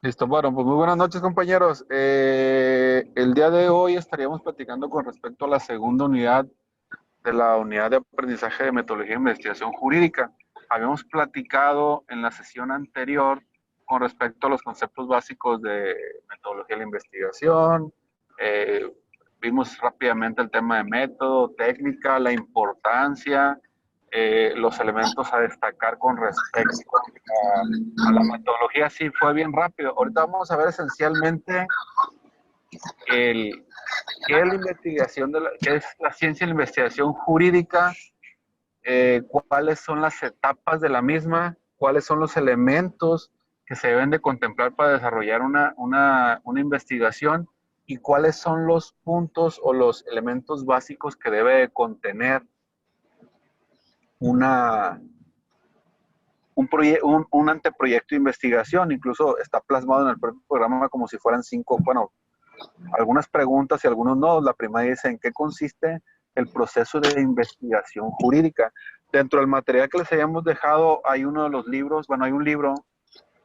Listo, bueno, pues muy buenas noches, compañeros. El día de hoy estaríamos platicando con respecto a la segunda unidad de la unidad de aprendizaje de metodología e investigación jurídica. Habíamos platicado en la sesión anterior con respecto a los conceptos básicos de metodología de la investigación. eh, Vimos rápidamente el tema de método, técnica, la importancia, los elementos a destacar con respecto a la metodología. Sí, fue bien rápido. Ahorita vamos a ver esencialmente el, qué es la investigación, qué es la ciencia de la investigación jurídica, cuáles son las etapas de la misma, cuáles son los elementos que se deben de contemplar para desarrollar una investigación y cuáles son los puntos o los elementos básicos que debe de contener una, un anteproyecto de investigación. Incluso está plasmado en el propio programa como si fueran cinco, bueno, algunas preguntas y algunos no. La primera dice: ¿en qué consiste el proceso de investigación jurídica? Dentro del material que les hayamos dejado hay uno de los libros, bueno, hay un libro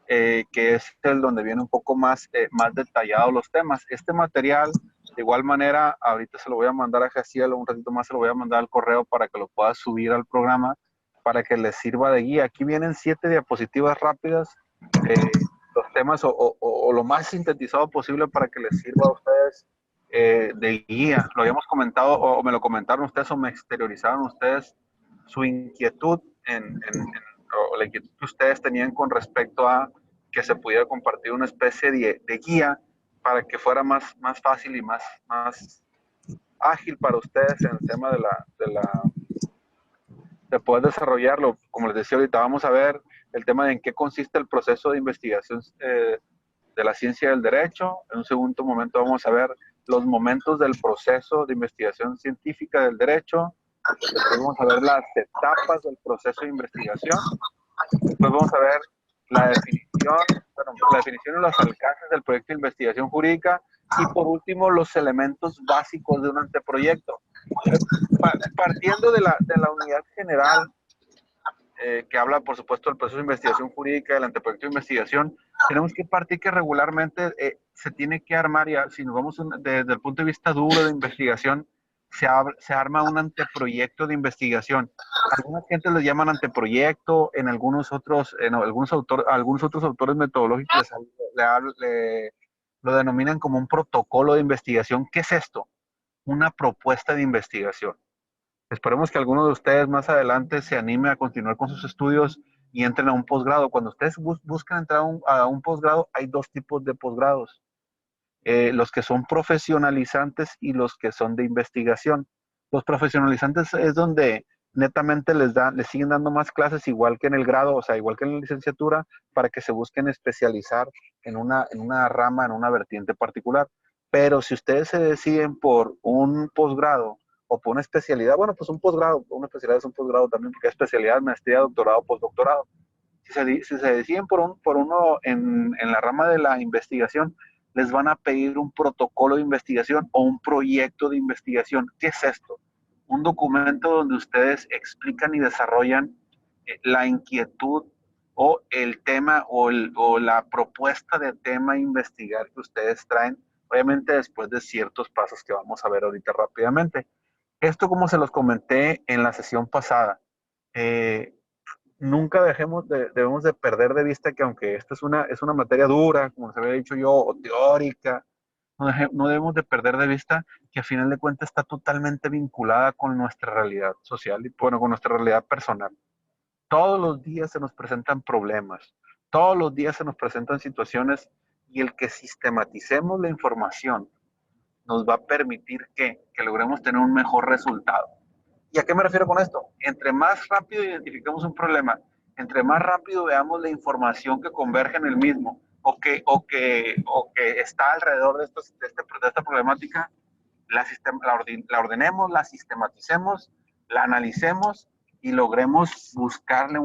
que es el donde viene un poco más detallado los temas. Este material, de igual manera, ahorita se lo voy a mandar a Jaciel, un ratito más se lo voy a mandar al correo para que lo pueda subir al programa, para que les sirva de guía. Aquí vienen 7 diapositivas rápidas, los temas o lo más sintetizado posible para que les sirva a ustedes de guía. Lo habíamos comentado o me lo comentaron ustedes o me exteriorizaron ustedes su inquietud o la inquietud que ustedes tenían con respecto a que se pudiera compartir una especie de guía para que fuera más fácil y más ágil para ustedes en el tema de poder desarrollarlo. Como les decía ahorita, vamos a ver el tema de en qué consiste el proceso de investigación de la ciencia del derecho. En un segundo momento vamos a ver los momentos del proceso de investigación científica del derecho. Después vamos a ver las etapas del proceso de investigación. Después vamos a ver la definición, bueno, la definición y los alcances del proyecto de investigación jurídica. Y por último, los elementos básicos de un anteproyecto. Partiendo de la unidad general, que habla, por supuesto, del proceso de investigación jurídica, del anteproyecto de investigación, tenemos que partir que regularmente se tiene que armar, ya, si nos vamos desde el punto de vista duro de investigación, se arma un anteproyecto de investigación. Algunas gentes les llaman anteproyecto, en algunos otros autores metodológicos lo denominan como un protocolo de investigación. ¿Qué es esto? Una propuesta de investigación. Esperemos que alguno de ustedes más adelante se anime a continuar con sus estudios y entren a un posgrado. Cuando ustedes buscan entrar a un posgrado, hay dos tipos de posgrados: los que son profesionalizantes y los que son de investigación. Los profesionalizantes es donde netamente les siguen dando más clases, igual que en el grado, o sea, igual que en la licenciatura, para que se busquen especializar en una rama, en una vertiente particular. Pero si ustedes se deciden por un posgrado o por una especialidad, bueno, pues un posgrado, una especialidad es un posgrado también, porque es especialidad, maestría, doctorado, postdoctorado. Si se deciden por uno en la rama de la investigación, les van a pedir un protocolo de investigación o un proyecto de investigación. ¿Qué es esto? Un documento donde ustedes explican y desarrollan la inquietud o el tema o la propuesta de tema a investigar que ustedes traen, obviamente después de ciertos pasos que vamos a ver ahorita rápidamente. Esto, como se los comenté en la sesión pasada, eh, nunca debemos de perder de vista que, aunque esta es una materia dura, como les había dicho yo, o teórica, no debemos de perder de vista que a final de cuentas está totalmente vinculada con nuestra realidad social y, bueno, con nuestra realidad personal. Todos los días se nos presentan problemas, todos los días se nos presentan situaciones, y el que sistematicemos la información nos va a permitir que logremos tener un mejor resultado. ¿Y a qué me refiero con esto? Entre más rápido identifiquemos un problema, entre más rápido veamos la información que converge en el mismo o que está alrededor de esta problemática, la ordenemos, la sistematicemos, la analicemos y logremos buscarle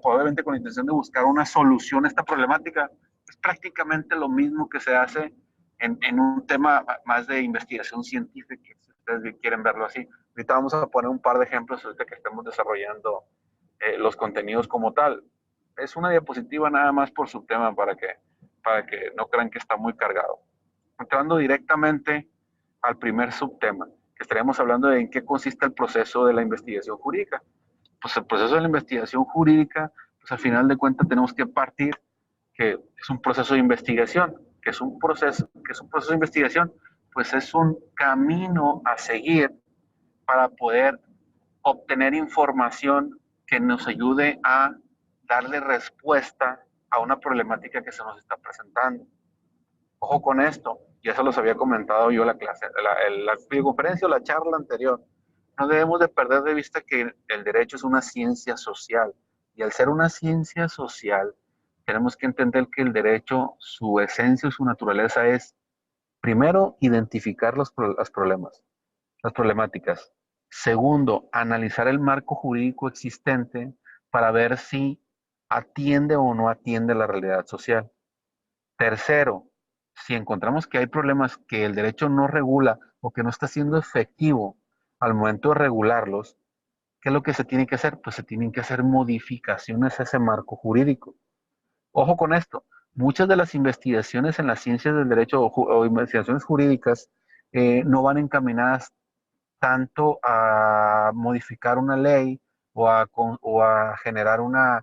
probablemente con la intención de buscar una solución a esta problemática. Es prácticamente lo mismo que se hace en un tema más de investigación científica, si ustedes quieren verlo así. Ahorita vamos a poner un par de ejemplos ahorita que estemos desarrollando los contenidos como tal. Es una diapositiva nada más por su tema para que no crean que está muy cargado. Entrando directamente al primer subtema, que estaríamos hablando de en qué consiste el proceso de la investigación jurídica. Pues el proceso de la investigación jurídica, pues al final de cuentas tenemos que partir que es un proceso de investigación, que es un proceso de investigación, pues es un camino a seguir para poder obtener información que nos ayude a darle respuesta a una problemática que se nos está presentando. Ojo con esto, ya se los había comentado yo la clase, la videoconferencia o la charla anterior. No debemos de perder de vista que el derecho es una ciencia social y al ser una ciencia social, tenemos que entender que el derecho, su esencia y su naturaleza es, primero, identificar los problemas, las problemáticas. Segundo, analizar el marco jurídico existente para ver si atiende o no atiende la realidad social. Tercero, si encontramos que hay problemas que el derecho no regula o que no está siendo efectivo al momento de regularlos, ¿qué es lo que se tiene que hacer? Pues se tienen que hacer modificaciones a ese marco jurídico. Ojo con esto, muchas de las investigaciones en las ciencias del derecho o investigaciones jurídicas no van encaminadas tanto a modificar una ley o a generar una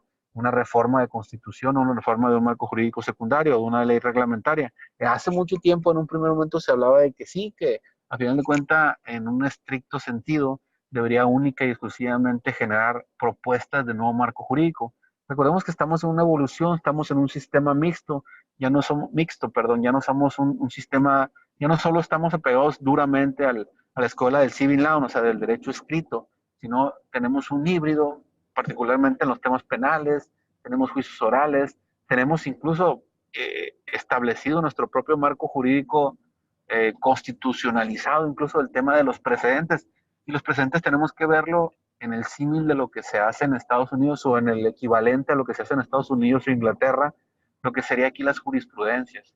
reforma de constitución o una reforma de un marco jurídico secundario o de una ley reglamentaria. Hace mucho tiempo, en un primer momento, se hablaba de que sí, que a final de cuentas, en un estricto sentido, debería única y exclusivamente generar propuestas de nuevo marco jurídico. Recordemos que estamos en una evolución, estamos en un sistema mixto, ya no somos un sistema, ya no solo estamos apegados duramente a la escuela del civil law, o sea, del derecho escrito, sino tenemos un híbrido, particularmente en los temas penales, tenemos juicios orales, tenemos incluso establecido nuestro propio marco jurídico constitucionalizado, incluso el tema de los precedentes. Y los precedentes tenemos que verlo en el símil de lo que se hace en Estados Unidos o en el equivalente a lo que se hace en Estados Unidos o Inglaterra, lo que sería aquí las jurisprudencias.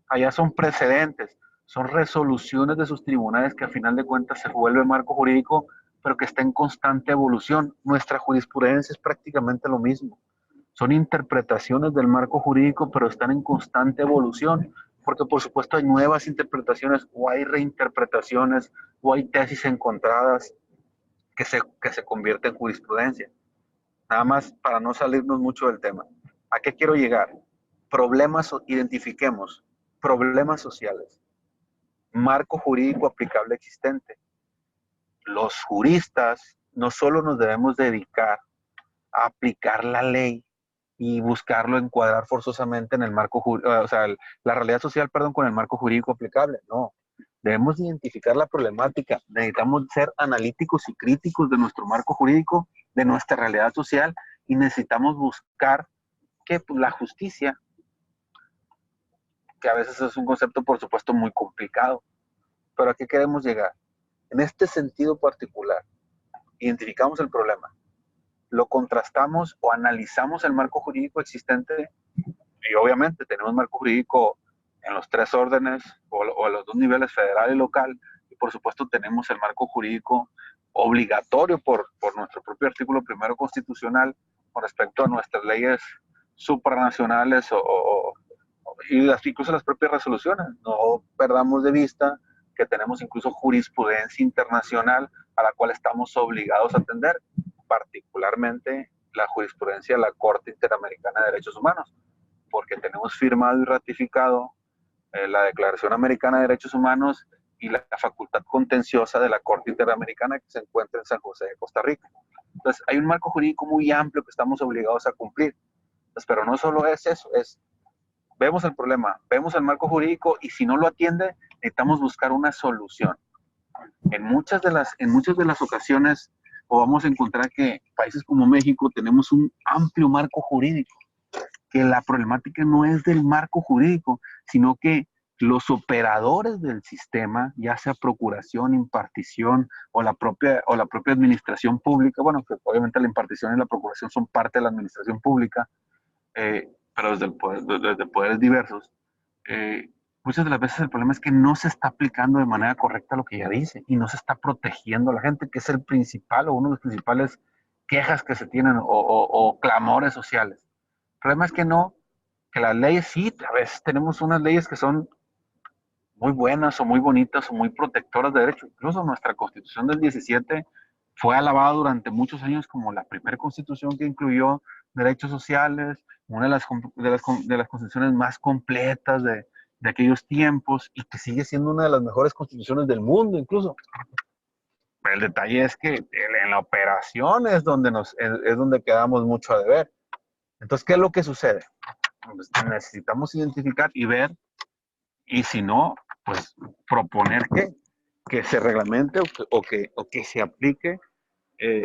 Allá son precedentes, son resoluciones de sus tribunales que a final de cuentas se vuelve marco jurídico, pero que está en constante evolución. Nuestra jurisprudencia es prácticamente lo mismo. Son interpretaciones del marco jurídico, pero están en constante evolución, porque por supuesto hay nuevas interpretaciones o hay reinterpretaciones o hay tesis encontradas que se convierten en jurisprudencia. Nada más para no salirnos mucho del tema. ¿A qué quiero llegar? Identifiquemos problemas sociales, marco jurídico aplicable existente. Los juristas no solo nos debemos dedicar a aplicar la ley y buscarlo encuadrar forzosamente en el marco jurídico, o sea, la realidad social, perdón, con el marco jurídico aplicable. No, debemos identificar la problemática. Necesitamos ser analíticos y críticos de nuestro marco jurídico, de nuestra realidad social y necesitamos buscar que pues, la justicia, que a veces es un concepto, por supuesto, muy complicado. Pero ¿a qué queremos llegar? En este sentido particular, identificamos el problema, lo contrastamos o analizamos el marco jurídico existente y obviamente tenemos marco jurídico en los tres órdenes o en los dos niveles, federal y local, y por supuesto tenemos el marco jurídico obligatorio por nuestro propio artículo primero constitucional con respecto a nuestras leyes supranacionales y incluso las propias resoluciones. No perdamos de vista que tenemos incluso jurisprudencia internacional a la cual estamos obligados a atender, particularmente la jurisprudencia de la Corte Interamericana de Derechos Humanos, porque tenemos firmado y ratificado la Declaración Americana de Derechos Humanos y la facultad contenciosa de la Corte Interamericana que se encuentra en San José de Costa Rica. Entonces, hay un marco jurídico muy amplio que estamos obligados a cumplir. Entonces, pero no solo es eso, vemos el problema, vemos el marco jurídico y si no lo atiende, necesitamos buscar una solución. En muchas de las ocasiones, o vamos a encontrar que países como México tenemos un amplio marco jurídico, que la problemática no es del marco jurídico, sino que los operadores del sistema, ya sea procuración, impartición o la propia administración pública, bueno, que obviamente la impartición y la procuración son parte de la administración pública, pero desde poderes diversos, eh, muchas de las veces el problema es que no se está aplicando de manera correcta lo que ya dice y no se está protegiendo a la gente, que es el principal o uno de los principales quejas que se tienen o clamores sociales. El problema es que no que las leyes sí, a veces tenemos unas leyes que son muy buenas o muy bonitas o muy protectoras de derechos. Incluso nuestra Constitución del 17 fue alabada durante muchos años como la primera constitución que incluyó derechos sociales, una de las constituciones más completas de aquellos tiempos y que sigue siendo una de las mejores constituciones del mundo incluso. Pero el detalle es que en la operación es donde quedamos mucho a deber. Entonces, ¿qué es lo que sucede? Pues necesitamos identificar y ver, y si no, pues proponer que se reglamente o que se aplique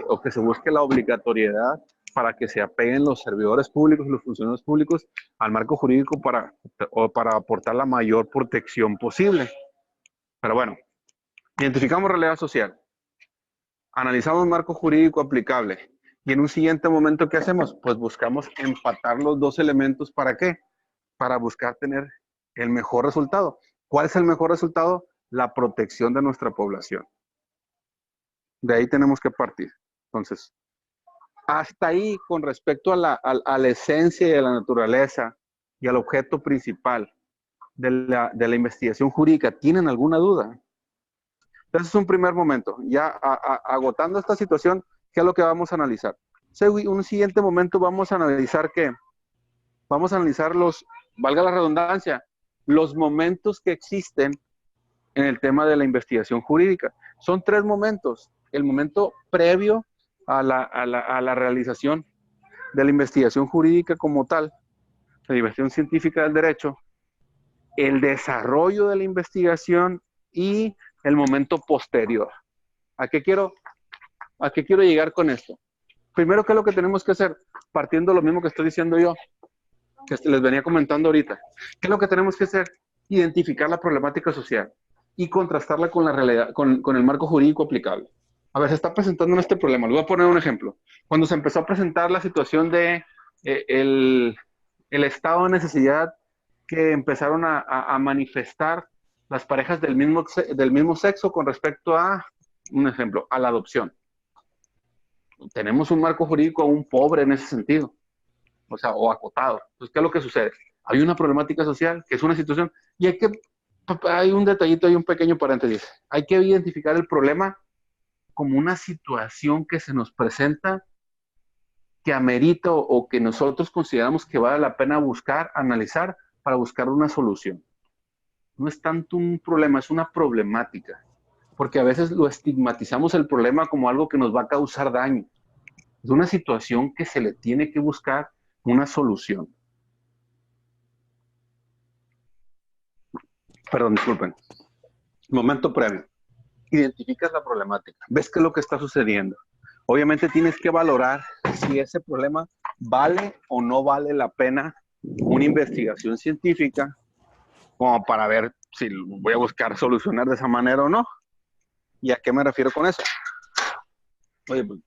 o que se busque la obligatoriedad para que se apeguen los servidores públicos y los funcionarios públicos al marco jurídico para aportar la mayor protección posible. Pero bueno, identificamos realidad social, analizamos un marco jurídico aplicable y en un siguiente momento, ¿qué hacemos? Pues buscamos empatar los dos elementos. ¿Para qué? Para buscar tener el mejor resultado. ¿Cuál es el mejor resultado? La protección de nuestra población. De ahí tenemos que partir. Entonces, hasta ahí con respecto a la esencia y a la naturaleza y al objeto principal de la investigación jurídica, ¿tienen alguna duda? Entonces es un primer momento. Ya agotando esta situación, ¿qué es lo que vamos a analizar? Un siguiente momento vamos a analizar qué. Vamos a analizar valga la redundancia, los momentos que existen en el tema de la investigación jurídica. Son tres momentos. El momento previo a la realización de la investigación jurídica como tal, la investigación científica del derecho, el desarrollo de la investigación y el momento posterior. ¿A qué quiero llegar con esto? Primero, ¿qué es lo que tenemos que hacer? Partiendo de lo mismo que estoy diciendo yo, que les venía comentando ahorita. ¿Qué es lo que tenemos que hacer? Identificar la problemática social y contrastarla con la realidad, con el marco jurídico aplicable. A ver, se está presentando este problema. Les voy a poner un ejemplo. Cuando se empezó a presentar la situación de el estado de necesidad que empezaron a manifestar las parejas del mismo sexo con respecto a, un ejemplo, a la adopción. Tenemos un marco jurídico aún pobre en ese sentido, o sea, o acotado. Entonces, ¿qué es lo que sucede? Hay una problemática social, que es una situación, y hay un detallito, hay un pequeño paréntesis. Hay que identificar el problema como una situación que se nos presenta, que amerita o que nosotros consideramos que vale la pena buscar, analizar, para buscar una solución. No es tanto un problema, es una problemática, porque a veces lo estigmatizamos el problema como algo que nos va a causar daño. Es una situación que se le tiene que buscar una solución. Perdón, disculpen. Momento previo. Identificas la problemática, ves qué es lo que está sucediendo. Obviamente tienes que valorar si ese problema vale o no vale la pena una investigación científica como para ver si voy a buscar solucionar de esa manera o no. ¿Y a qué me refiero con eso? Oye, pues,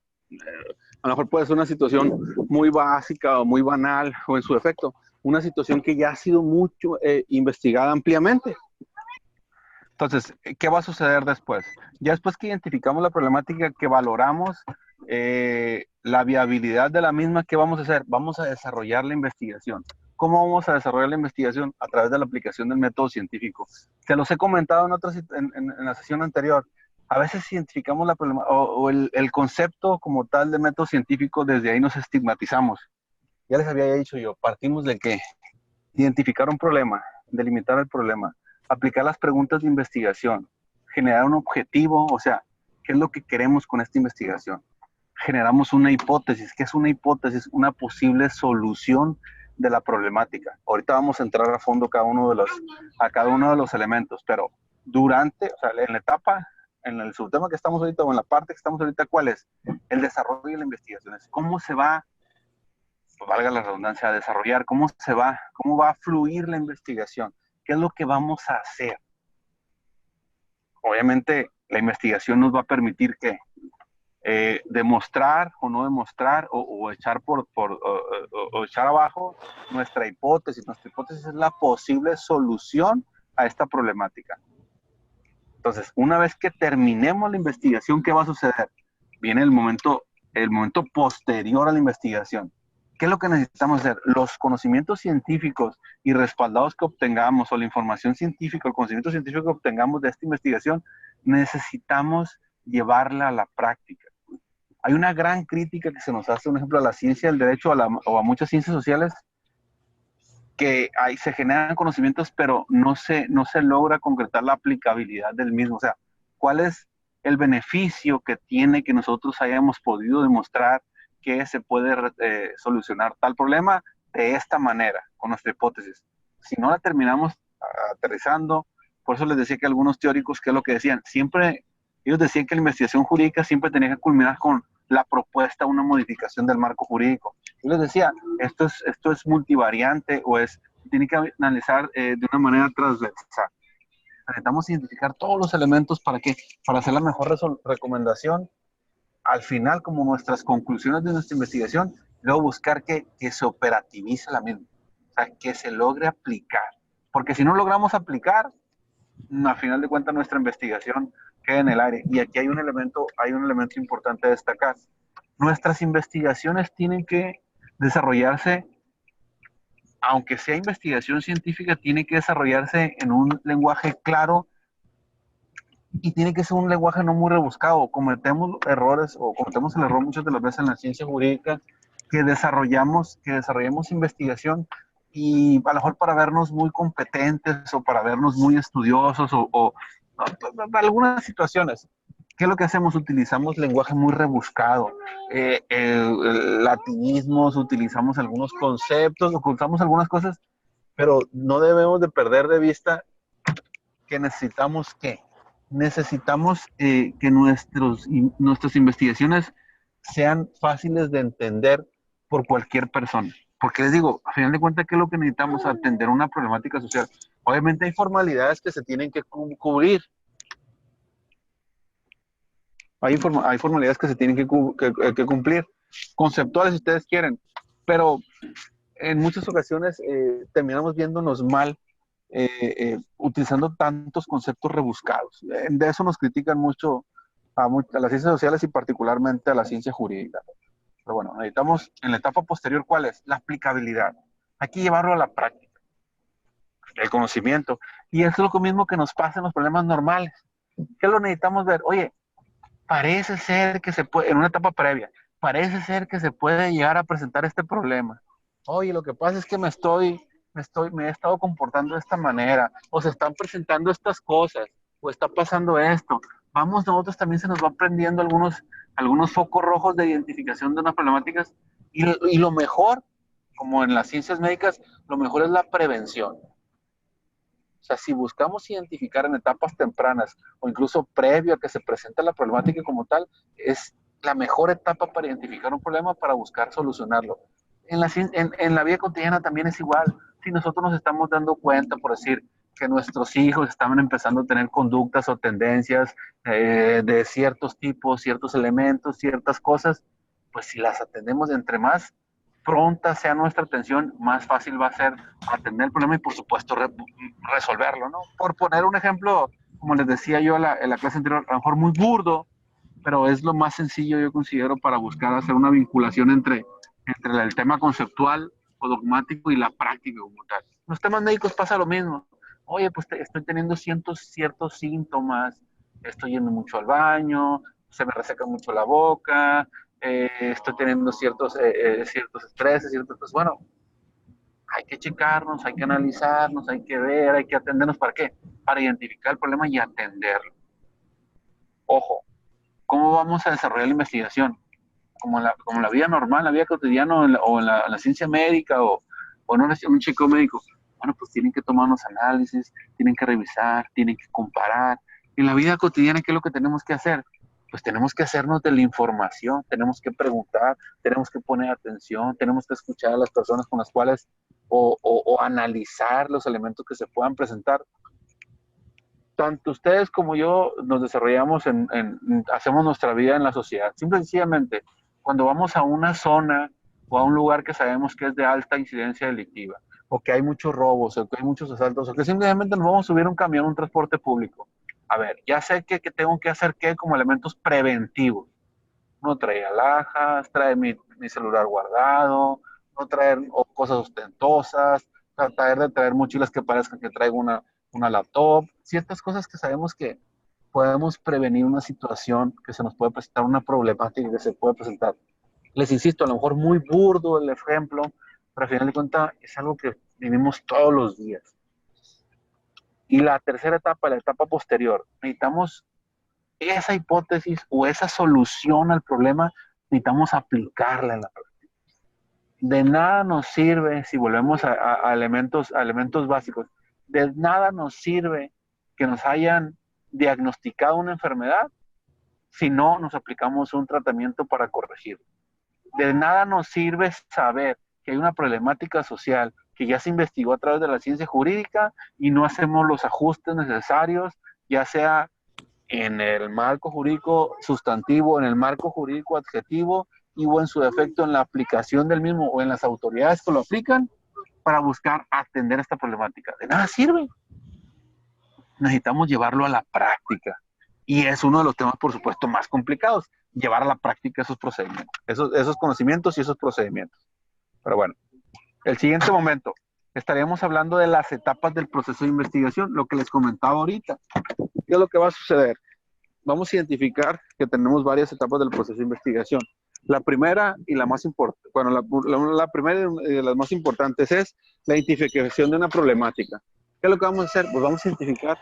a lo mejor puede ser una situación muy básica o muy banal o en su efecto, una situación que ya ha sido mucho investigada ampliamente. Entonces, ¿qué va a suceder después? Ya después que identificamos la problemática, que valoramos la viabilidad de la misma, ¿qué vamos a hacer? Vamos a desarrollar la investigación. ¿Cómo vamos a desarrollar la investigación? A través de la aplicación del método científico. Se los he comentado en la sesión anterior. A veces identificamos la problema, o el concepto como tal de método científico, desde ahí nos estigmatizamos. Ya les había dicho yo, partimos de que identificar un problema, delimitar el problema, aplicar las preguntas de investigación, generar un objetivo, o sea, ¿qué es lo que queremos con esta investigación? Generamos una hipótesis. ¿Qué es una hipótesis? Una posible solución de la problemática. Ahorita vamos a entrar a fondo a cada uno de los elementos, pero durante, o sea, en la etapa, en el subtema que estamos ahorita o en la parte que estamos ahorita, ¿cuál es? El desarrollo de la investigación. Es cómo se va, pues valga la redundancia, a desarrollar, cómo va a fluir la investigación, qué es lo que vamos a hacer. Obviamente, la investigación nos va a permitir que demostrar o no demostrar o echar o echar abajo nuestra hipótesis. Nuestra hipótesis es la posible solución a esta problemática. Entonces, una vez que terminemos la investigación, ¿qué va a suceder? Viene el momento posterior a la investigación. ¿Qué es lo que necesitamos hacer? Los conocimientos científicos y respaldados que obtengamos, o la información científica, el conocimiento científico que obtengamos de esta investigación, necesitamos llevarla a la práctica. Hay una gran crítica que se nos hace, un ejemplo, a la ciencia del derecho o a muchas ciencias sociales, que se generan conocimientos, pero no se logra concretar la aplicabilidad del mismo. O sea, ¿cuál es el beneficio que tiene que nosotros hayamos podido demostrar que se puede solucionar tal problema de esta manera, con nuestra hipótesis? Si no la terminamos aterrizando, por eso les decía que algunos teóricos, ¿qué es lo que decían? Siempre, ellos decían que la investigación jurídica siempre tenía que culminar con la propuesta, una modificación del marco jurídico. Yo les decía, esto es multivariante, tiene que analizar de una manera transversal. Necesitamos identificar todos los elementos para hacer la mejor recomendación al final, como nuestras conclusiones de nuestra investigación, luego buscar que se operativice la misma, o sea, que se logre aplicar. Porque si no logramos aplicar, al final de cuentas nuestra investigación queda en el aire. Y aquí hay un elemento importante a destacar. Nuestras investigaciones tienen que desarrollarse, aunque sea investigación científica, tiene que desarrollarse en un lenguaje claro y tiene que ser un lenguaje no muy rebuscado. Cometemos errores, o cometemos el error muchas de las veces en la ciencia jurídica, que desarrollemos investigación y a lo mejor para vernos muy competentes o para vernos muy estudiosos o algunas situaciones. ¿Qué es lo que hacemos? Utilizamos lenguaje muy rebuscado, latinismos, utilizamos algunos conceptos, ocultamos algunas cosas, pero no debemos de perder de vista que necesitamos que nuestras investigaciones sean fáciles de entender por cualquier persona. Porque les digo, a final de cuentas, ¿qué es lo que necesitamos? Atender una problemática social. Obviamente hay formalidades que se tienen que cubrir. Hay formalidades que se tienen que cumplir. Conceptuales, si ustedes quieren. Pero en muchas ocasiones terminamos viéndonos mal utilizando tantos conceptos rebuscados. De eso nos critican mucho a las ciencias sociales y particularmente a la ciencia jurídica. Pero bueno, necesitamos en la etapa posterior, ¿cuál es? La aplicabilidad. Hay que llevarlo a la práctica, el conocimiento. Y eso es lo mismo que nos pasa en los problemas normales. ¿Qué lo necesitamos ver? Oye, parece ser que se puede, en una etapa previa, parece ser que se puede llegar a presentar este problema. Oye, lo que pasa es que me he estado comportando de esta manera, o se están presentando estas cosas, o está pasando esto. Nosotros también se nos va prendiendo algunos focos rojos de identificación de unas problemáticas, y lo mejor, como en las ciencias médicas, lo mejor es la prevención. O sea, si buscamos identificar en etapas tempranas o incluso previo a que se presente la problemática como tal, es la mejor etapa para identificar un problema, para buscar solucionarlo. En la vida cotidiana también es igual. Si nosotros nos estamos dando cuenta, por decir, que nuestros hijos estaban empezando a tener conductas o tendencias de ciertos tipos, ciertos elementos, ciertas cosas, pues si las atendemos, entre más pronta sea nuestra atención, más fácil va a ser atender el problema y, por supuesto, resolverlo, ¿no? Por poner un ejemplo, como les decía yo en la clase anterior, a lo mejor muy burdo, pero es lo más sencillo, yo considero, para buscar hacer una vinculación entre el tema conceptual o dogmático y la práctica como tal. En los temas médicos pasa lo mismo. Oye, pues estoy teniendo ciertos síntomas, estoy yendo mucho al baño, se me reseca mucho la boca, estoy teniendo ciertos estreses, pues bueno, hay que checarnos, hay que analizarnos, hay que ver, hay que atendernos. ¿Para qué? Para identificar el problema y atenderlo. Ojo, ¿cómo vamos a desarrollar la investigación? Como la vida normal, la vida cotidiana, o en la ciencia médica, o en un chequeo médico. Bueno, pues tienen que tomar unos análisis, tienen que revisar, tienen que comparar. En la vida cotidiana, ¿qué es lo que tenemos que hacer? Pues tenemos que hacernos de la información, tenemos que preguntar, tenemos que poner atención, tenemos que escuchar a las personas con las cuales, o analizar los elementos que se puedan presentar. Tanto ustedes como yo nos desarrollamos hacemos nuestra vida en la sociedad. Simple y sencillamente, cuando vamos a una zona o a un lugar que sabemos que es de alta incidencia delictiva, o que hay muchos robos, o que hay muchos asaltos, o que simplemente nos vamos a subir a un camión, un transporte público. A ver, ya sé que tengo que hacer qué como elementos preventivos. Uno trae alhajas, trae mi celular guardado, no traer cosas ostentosas, tratar de traer mochilas que parezcan que traigo una laptop, ciertas cosas que sabemos que podemos prevenir una situación que se nos puede presentar, una problemática que se puede presentar. Les insisto, a lo mejor muy burdo el ejemplo, pero al final de cuentas es algo que vivimos todos los días. Y la tercera etapa, la etapa posterior, necesitamos esa hipótesis o esa solución al problema, necesitamos aplicarla en la práctica. De nada nos sirve, si volvemos a elementos básicos, de nada nos sirve que nos hayan diagnosticado una enfermedad si no nos aplicamos un tratamiento para corregirlo. De nada nos sirve saber que hay una problemática social que ya se investigó a través de la ciencia jurídica y no hacemos los ajustes necesarios, ya sea en el marco jurídico sustantivo, en el marco jurídico adjetivo y o en su defecto en la aplicación del mismo o en las autoridades que lo aplican para buscar atender esta problemática. De nada sirve. Necesitamos llevarlo a la práctica. Y es uno de los temas, por supuesto, más complicados, llevar a la práctica esos procedimientos, esos conocimientos y esos procedimientos. Pero bueno, el siguiente momento, estaríamos hablando de las etapas del proceso de investigación, lo que les comentaba ahorita. ¿Qué es lo que va a suceder? Vamos a identificar que tenemos varias etapas del proceso de investigación. La primera y la más importante, bueno, la primera y de las más importantes es la identificación de una problemática. ¿Qué es lo que vamos a hacer? Pues vamos a identificar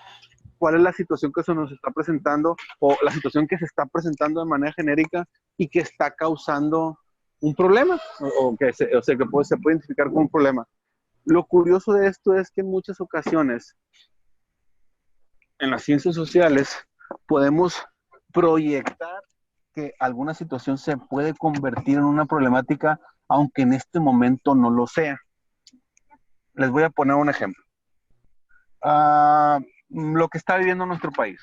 cuál es la situación que se nos está presentando o la situación que se está presentando de manera genérica y que está causando un problema o que se puede identificar como un problema. Lo curioso de esto es que en muchas ocasiones en las ciencias sociales podemos proyectar que alguna situación se puede convertir en una problemática, aunque en este momento no lo sea. Les voy a poner un ejemplo. Lo que está viviendo nuestro país.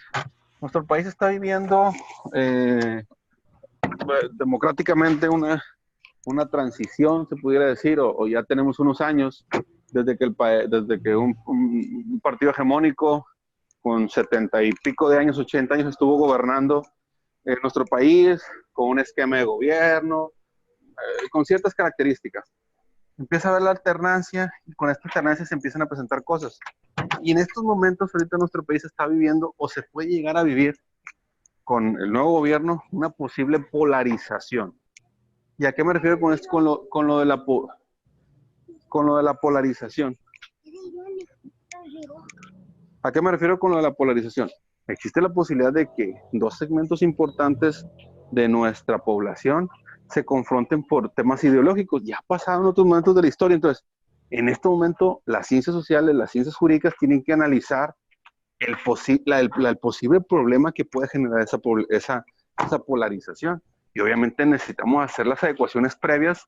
Nuestro país está viviendo democráticamente una transición, se pudiera decir, o ya tenemos unos años desde que un partido hegemónico con 70 y pico de años, 80 años, estuvo gobernando nuestro país con un esquema de gobierno, con ciertas características. Empieza a haber la alternancia y con esta alternancia se empiezan a presentar cosas. Y en estos momentos ahorita nuestro país está viviendo o se puede llegar a vivir con el nuevo gobierno una posible polarización. ¿Y a qué me refiero con esto? Con lo de la polarización. ¿A qué me refiero con lo de la polarización? Existe la posibilidad de que dos segmentos importantes de nuestra población se confronten por temas ideológicos. Ya ha pasado en otros momentos de la historia. Entonces, en este momento, las ciencias sociales, las ciencias jurídicas tienen que analizar el posible problema que puede generar esa polarización. Y obviamente necesitamos hacer las adecuaciones previas.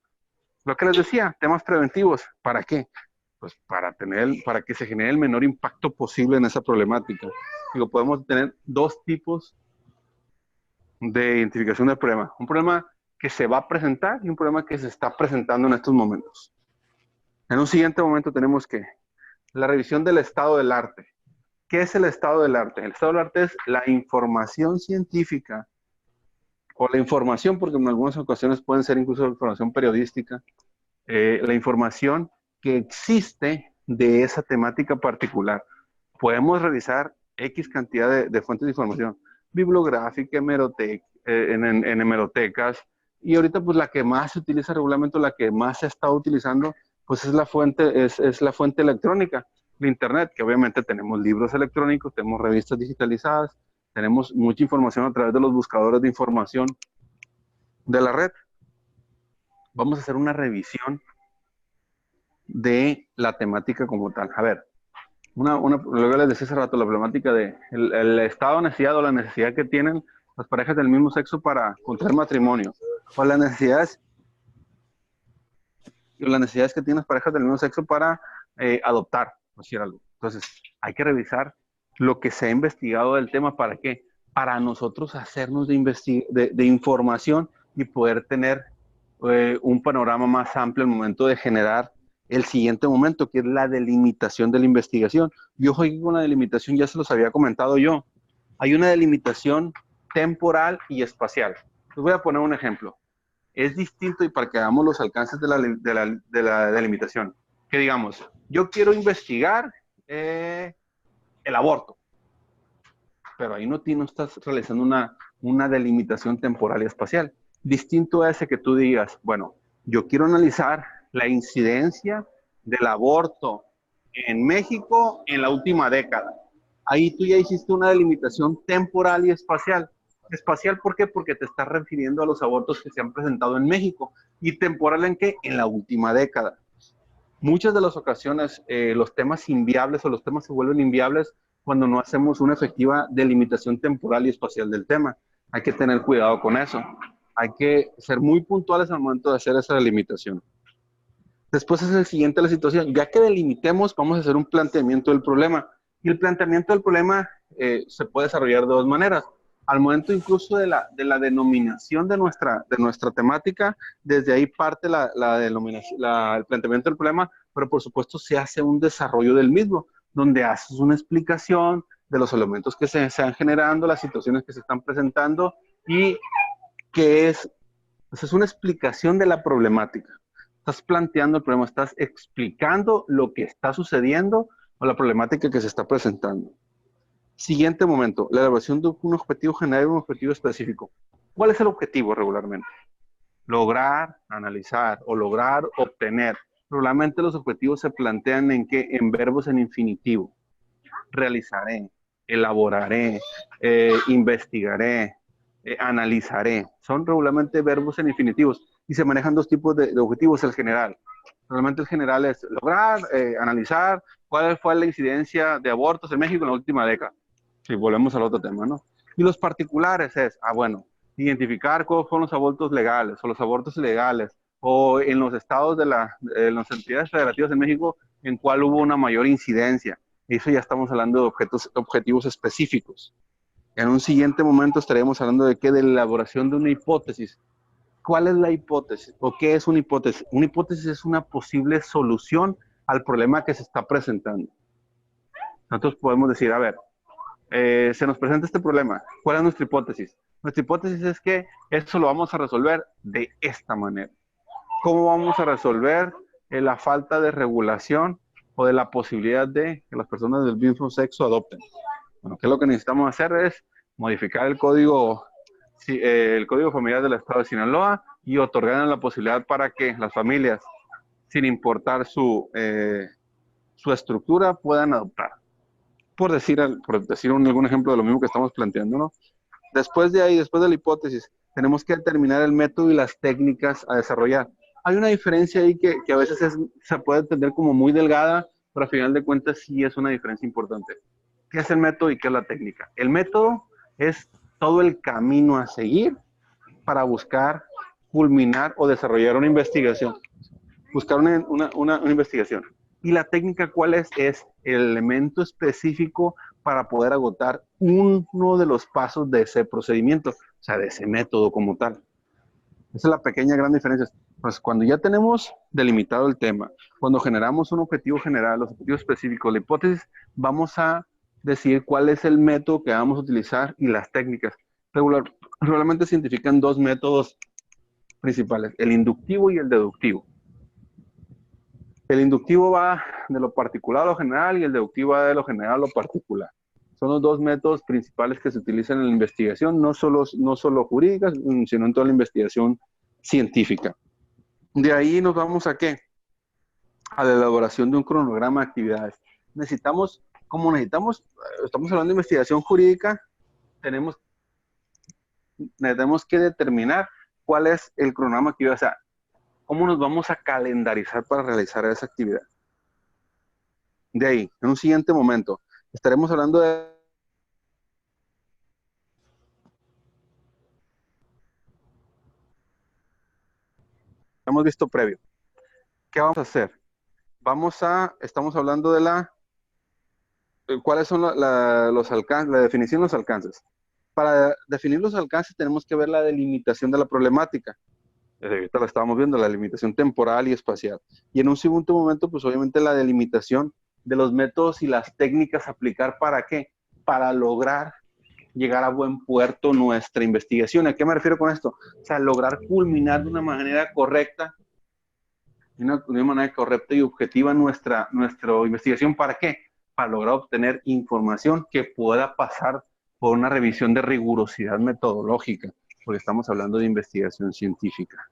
Lo que les decía, temas preventivos. ¿Para qué? Pues para que se genere el menor impacto posible en esa problemática. Digo, podemos tener dos tipos de identificación del problema. Un problema que se va a presentar y un problema que se está presentando en estos momentos. En un siguiente momento tenemos que la revisión del estado del arte. ¿Qué es el estado del arte? El estado del arte es la información científica o la información, porque en algunas ocasiones pueden ser incluso información periodística, la información que existe de esa temática particular. Podemos revisar X cantidad de fuentes de información, bibliográfica, en hemerotecas, y ahorita pues la que más se utiliza regularmente, la que más se ha estado utilizando, pues es la fuente electrónica de Internet, que obviamente tenemos libros electrónicos, tenemos revistas digitalizadas, tenemos mucha información a través de los buscadores de información de la red. Vamos a hacer una revisión de la temática como tal. A ver, lo que les decía hace rato, la problemática de el estado de necesidad o la necesidad que tienen las parejas del mismo sexo para contraer matrimonio, o las necesidades que tienen las parejas del mismo sexo para adoptar, o decir algo. Entonces, hay que revisar lo que se ha investigado del tema. ¿Para qué? Para nosotros hacernos de información y poder tener un panorama más amplio al momento de generar el siguiente momento, que es la delimitación de la investigación. Y ojo, aquí con la delimitación ya se los había comentado yo. Hay una delimitación temporal y espacial. Les voy a poner un ejemplo. Es distinto, y para que hagamos los alcances de la delimitación, que digamos, yo quiero investigar el aborto, pero ahí no estás realizando una delimitación temporal y espacial. Distinto a ese que tú digas, bueno, yo quiero analizar la incidencia del aborto en México en la última década. Ahí tú ya hiciste una delimitación temporal y espacial. Espacial, ¿por qué? Porque te estás refiriendo a los abortos que se han presentado en México. ¿Y temporal en qué? En la última década. Muchas de las ocasiones los temas inviables o los temas se vuelven inviables cuando no hacemos una efectiva delimitación temporal y espacial del tema. Hay que tener cuidado con eso. Hay que ser muy puntuales al momento de hacer esa delimitación. Después es el siguiente la situación. Ya que delimitemos, vamos a hacer un planteamiento del problema. Y el planteamiento del problema se puede desarrollar de dos maneras. Al momento incluso de la denominación de nuestra temática, desde ahí parte el planteamiento del problema, pero por supuesto se hace un desarrollo del mismo, donde haces una explicación de los elementos que se están generando, las situaciones que se están presentando y qué es, pues es una explicación de la problemática. Estás planteando el problema, estás explicando lo que está sucediendo o la problemática que se está presentando. Siguiente momento, la elaboración de un objetivo general y un objetivo específico. ¿Cuál es el objetivo regularmente? Lograr, analizar o lograr, obtener. Regularmente los objetivos se plantean en qué? En verbos en infinitivo. Realizaré, elaboraré, investigaré, analizaré. Son regularmente verbos en infinitivos y se manejan dos tipos de objetivos, el general. Normalmente el general es lograr, analizar cuál fue la incidencia de abortos en México en la última década. Si volvemos al otro tema, ¿no? Y los particulares es, bueno, identificar cuáles fueron los abortos legales o los abortos ilegales o en los estados en las entidades federativas en México en cuál hubo una mayor incidencia. Eso ya estamos hablando de objetivos específicos. En un siguiente momento estaremos hablando de qué, de la elaboración de una hipótesis. ¿Cuál es la hipótesis? ¿O qué es una hipótesis? Una hipótesis es una posible solución al problema que se está presentando. Nosotros podemos decir, a ver, se nos presenta este problema. ¿Cuál es nuestra hipótesis? Nuestra hipótesis es que eso lo vamos a resolver de esta manera. ¿Cómo vamos a resolver la falta de regulación o de la posibilidad de que las personas del mismo sexo adopten? Bueno, ¿qué es lo que necesitamos hacer? Es modificar el código familiar del Estado de Sinaloa y otorgar la posibilidad para que las familias, sin importar su estructura, puedan adoptar. Por decir algún ejemplo de lo mismo que estamos planteando, ¿no? Después de ahí, después de la hipótesis, tenemos que determinar el método y las técnicas a desarrollar. Hay una diferencia ahí que a veces se puede entender como muy delgada, pero al final de cuentas sí es una diferencia importante. ¿Qué es el método y qué es la técnica? El método es todo el camino a seguir para buscar, culminar o desarrollar una investigación. Buscar una investigación. ¿Y la técnica cuál es? Es el elemento específico para poder agotar uno de los pasos de ese procedimiento, o sea, de ese método como tal. Esa es la pequeña gran diferencia. Pues cuando ya tenemos delimitado el tema, cuando generamos un objetivo general, los objetivos específicos, la hipótesis, vamos a decidir cuál es el método que vamos a utilizar y las técnicas. Regularmente se identifican dos métodos principales, el inductivo y el deductivo. El inductivo va de lo particular a lo general y el deductivo va de lo general a lo particular. Son los dos métodos principales que se utilizan en la investigación, no solo jurídica, sino en toda la investigación científica. De ahí nos vamos a ¿qué? A la elaboración de un cronograma de actividades. Estamos hablando de investigación jurídica, tenemos que determinar cuál es el cronograma de actividades, o sea, cómo nos vamos a calendarizar para realizar esa actividad. De ahí, en un siguiente momento, estaremos hablando de hemos visto previo. ¿Qué vamos a hacer? Estamos hablando de cuáles son los alcances, la definición de los alcances. Para definir los alcances tenemos que ver la delimitación de la problemática. Ahorita la estábamos viendo, la delimitación temporal y espacial. Y en un segundo momento, pues obviamente la delimitación de los métodos y las técnicas a aplicar, ¿para qué? Para lograr llegar a buen puerto nuestra investigación. ¿A qué me refiero con esto? O sea, lograr culminar de una manera correcta, de una manera correcta y objetiva nuestra investigación. ¿Para qué? Para lograr obtener información que pueda pasar por una revisión de rigurosidad metodológica, porque estamos hablando de investigación científica.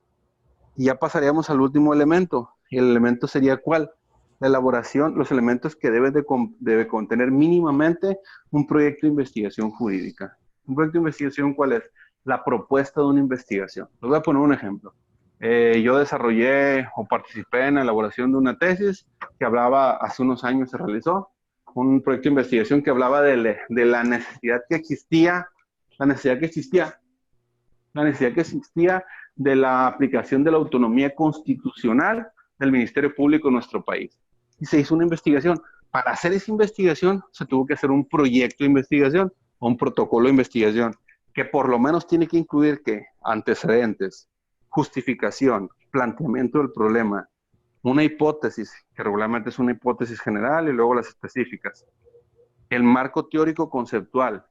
Y ya pasaríamos al último elemento. Y el elemento sería ¿cuál? La elaboración, los elementos que debe contener mínimamente un proyecto de investigación jurídica. ¿Un proyecto de investigación cuál es? La propuesta de una investigación. Les voy a poner un ejemplo. Yo desarrollé o participé en la elaboración de una tesis que hablaba, hace unos años se realizó, un proyecto de investigación que hablaba de la necesidad que existía, la necesidad que existía de la aplicación de la autonomía constitucional del Ministerio Público en nuestro país. Y se hizo una investigación. Para hacer esa investigación se tuvo que hacer un proyecto de investigación o un protocolo de investigación que por lo menos tiene que incluir ¿qué? Antecedentes, justificación, planteamiento del problema, una hipótesis, que regularmente es una hipótesis general y luego las específicas, el marco teórico conceptual,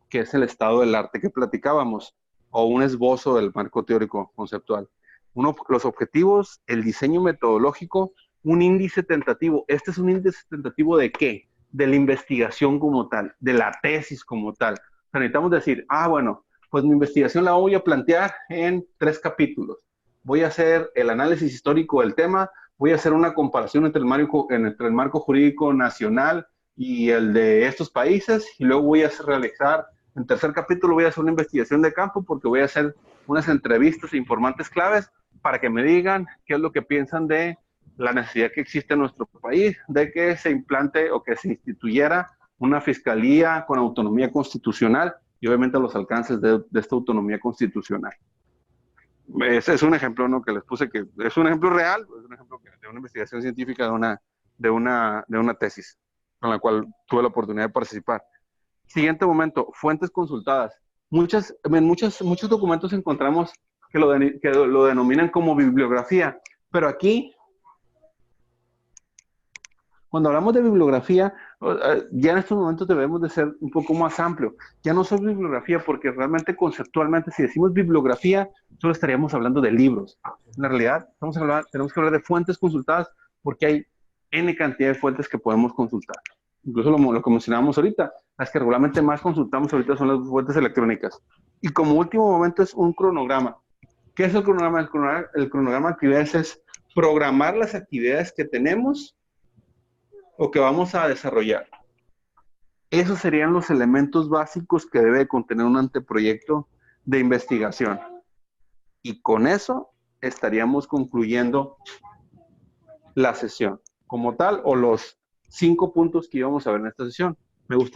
que es el estado del arte que platicábamos, o un esbozo del marco teórico conceptual. Los objetivos, el diseño metodológico, un índice tentativo. ¿Este es un índice tentativo de qué? De la investigación como tal, de la tesis como tal. O sea, necesitamos decir, bueno, pues mi investigación la voy a plantear en 3 capítulos. Voy a hacer el análisis histórico del tema, voy a hacer una comparación entre el marco jurídico nacional y el de estos países, y luego voy a realizar, en 3er capítulo voy a hacer una investigación de campo porque voy a hacer unas entrevistas e informantes claves para que me digan qué es lo que piensan de la necesidad que existe en nuestro país de que se implante o que se instituyera una fiscalía con autonomía constitucional y obviamente los alcances de esta autonomía constitucional. Ese es un ejemplo, ¿no? Que les puse, que es un ejemplo real, es un ejemplo de una investigación científica de una tesis con la cual tuve la oportunidad de participar. Siguiente momento, fuentes consultadas. Muchos documentos encontramos que lo denominan como bibliografía, pero aquí, cuando hablamos de bibliografía, ya en estos momentos debemos de ser un poco más amplio. Ya no solo bibliografía, porque realmente conceptualmente, si decimos bibliografía, solo estaríamos hablando de libros. En la realidad, tenemos que hablar de fuentes consultadas, porque hay N cantidad de fuentes que podemos consultar. Incluso lo que mencionábamos ahorita, las que regularmente más consultamos ahorita son las fuentes electrónicas. Y como último momento es un cronograma. ¿Qué es el cronograma? El cronograma de actividades es programar las actividades que tenemos o que vamos a desarrollar. Esos serían los elementos básicos que debe contener un anteproyecto de investigación. Y con eso estaríamos concluyendo la sesión como tal, o los 5 puntos que íbamos a ver en esta sesión. Me gustaría